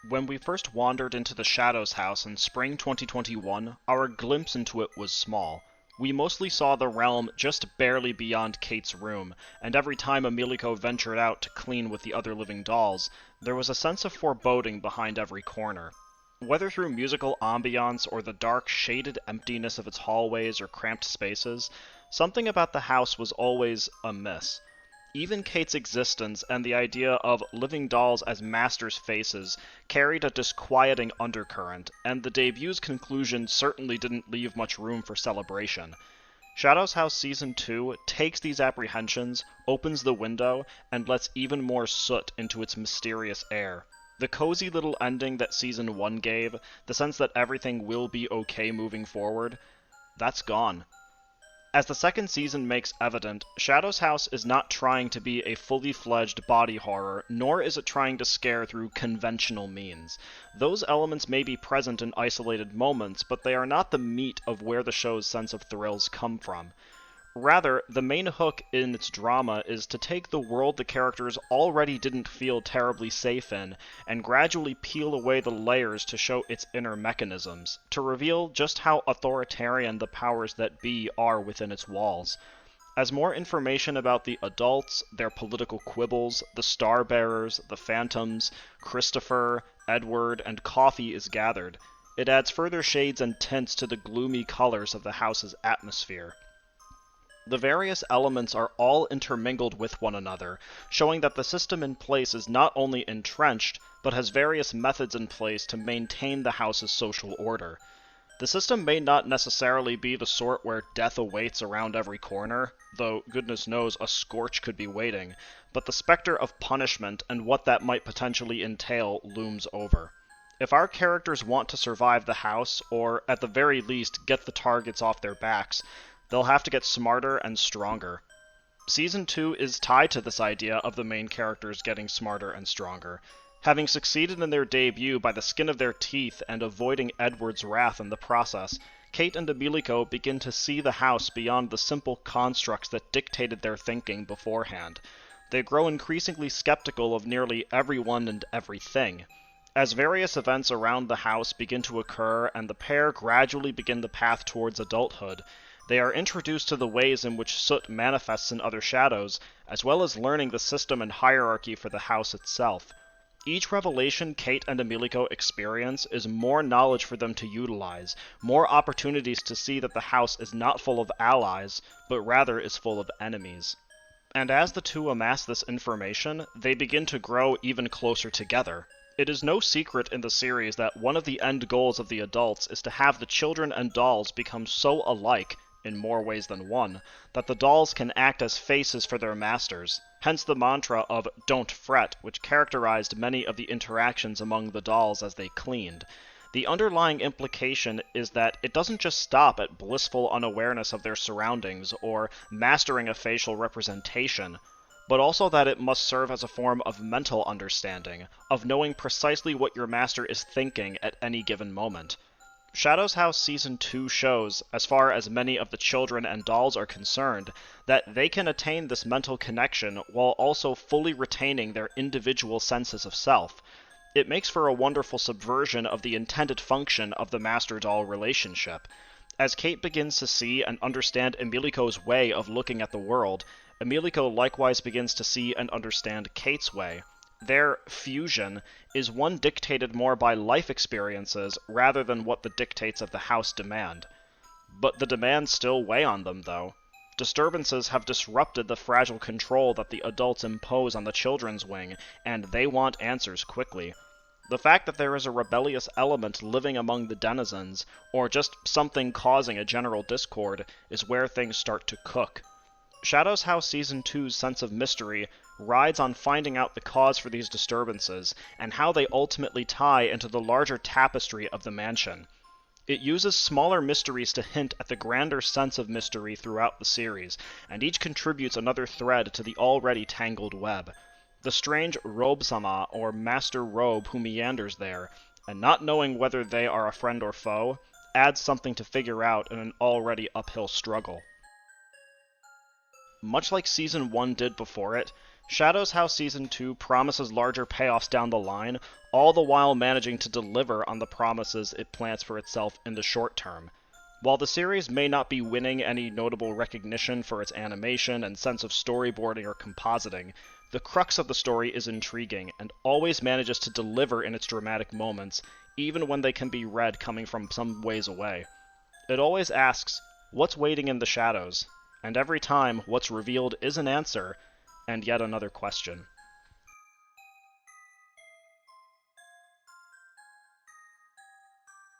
When we first wandered into the Shadows house in spring 2021, our glimpse into it was small. We mostly saw the realm just barely beyond Kate's room, and every time Emilico ventured out to clean with the other living dolls, there was a sense of foreboding behind every corner. Whether through musical ambiance or the dark, shaded emptiness of its hallways or cramped spaces, something about the house was always amiss. Even Kate's existence and the idea of living dolls as masters' faces carried a disquieting undercurrent, and the debut's conclusion certainly didn't leave much room for celebration. Shadows House Season 2 takes these apprehensions, opens the window, and lets even more soot into its mysterious air. The cozy little ending that Season 1 gave, the sense that everything will be okay moving forward, that's gone. As the second season makes evident, Shadows House is not trying to be a fully fledged body horror, nor is it trying to scare through conventional means. Those elements may be present in isolated moments, but they are not the meat of where the show's sense of thrills come from. Rather, the main hook in its drama is to take the world the characters already didn't feel terribly safe in, and gradually peel away the layers to show its inner mechanisms, to reveal just how authoritarian the powers that be are within its walls. As more information about the adults, their political quibbles, the Starbearers, the Phantoms, Christopher, Edward, and Coffee is gathered, it adds further shades and tints to the gloomy colors of the house's atmosphere. The various elements are all intermingled with one another, showing that the system in place is not only entrenched, but has various methods in place to maintain the house's social order. The system may not necessarily be the sort where death awaits around every corner, though goodness knows a scorch could be waiting, but the specter of punishment and what that might potentially entail looms over. If our characters want to survive the house, or at the very least get the targets off their backs, they'll have to get smarter and stronger. Season 2 is tied to this idea of the main characters getting smarter and stronger. Having succeeded in their debut by the skin of their teeth and avoiding Edward's wrath in the process, Kate and Emilico begin to see the house beyond the simple constructs that dictated their thinking beforehand. They grow increasingly skeptical of nearly everyone and everything. As various events around the house begin to occur and the pair gradually begin the path towards adulthood, they are introduced to the ways in which soot manifests in other shadows, as well as learning the system and hierarchy for the house itself. Each revelation Kate and Emilico experience is more knowledge for them to utilize, more opportunities to see that the house is not full of allies, but rather is full of enemies. And as the two amass this information, they begin to grow even closer together. It is no secret in the series that one of the end goals of the adults is to have the children and dolls become so alike, in more ways than one, that the dolls can act as faces for their masters, hence the mantra of "don't fret," which characterized many of the interactions among the dolls as they cleaned. The underlying implication is that it doesn't just stop at blissful unawareness of their surroundings or mastering a facial representation, but also that it must serve as a form of mental understanding, of knowing precisely what your master is thinking at any given moment. Shadows House Season 2 shows, as far as many of the children and dolls are concerned, that they can attain this mental connection while also fully retaining their individual senses of self. It makes for a wonderful subversion of the intended function of the master-doll relationship. As Kate begins to see and understand Emilico's way of looking at the world, Emilico likewise begins to see and understand Kate's way. Their fusion is one dictated more by life experiences rather than what the dictates of the house demand. But the demands still weigh on them, though. Disturbances have disrupted the fragile control that the adults impose on the children's wing, and they want answers quickly. The fact that there is a rebellious element living among the denizens, or just something causing a general discord, is where things start to cook. Shadows House Season 2's sense of mystery rides on finding out the cause for these disturbances, and how they ultimately tie into the larger tapestry of the mansion. It uses smaller mysteries to hint at the grander sense of mystery throughout the series, and each contributes another thread to the already tangled web. The strange Robe-sama, or Master Robe, who meanders there, and not knowing whether they are a friend or foe, adds something to figure out in an already uphill struggle. Much like Season 1 did before it, Shadows House Season 2 promises larger payoffs down the line, all the while managing to deliver on the promises it plants for itself in the short term. While the series may not be winning any notable recognition for its animation and sense of storyboarding or compositing, the crux of the story is intriguing and always manages to deliver in its dramatic moments, even when they can be read coming from some ways away. It always asks, what's waiting in the shadows? And every time, what's revealed is an answer, and yet another question.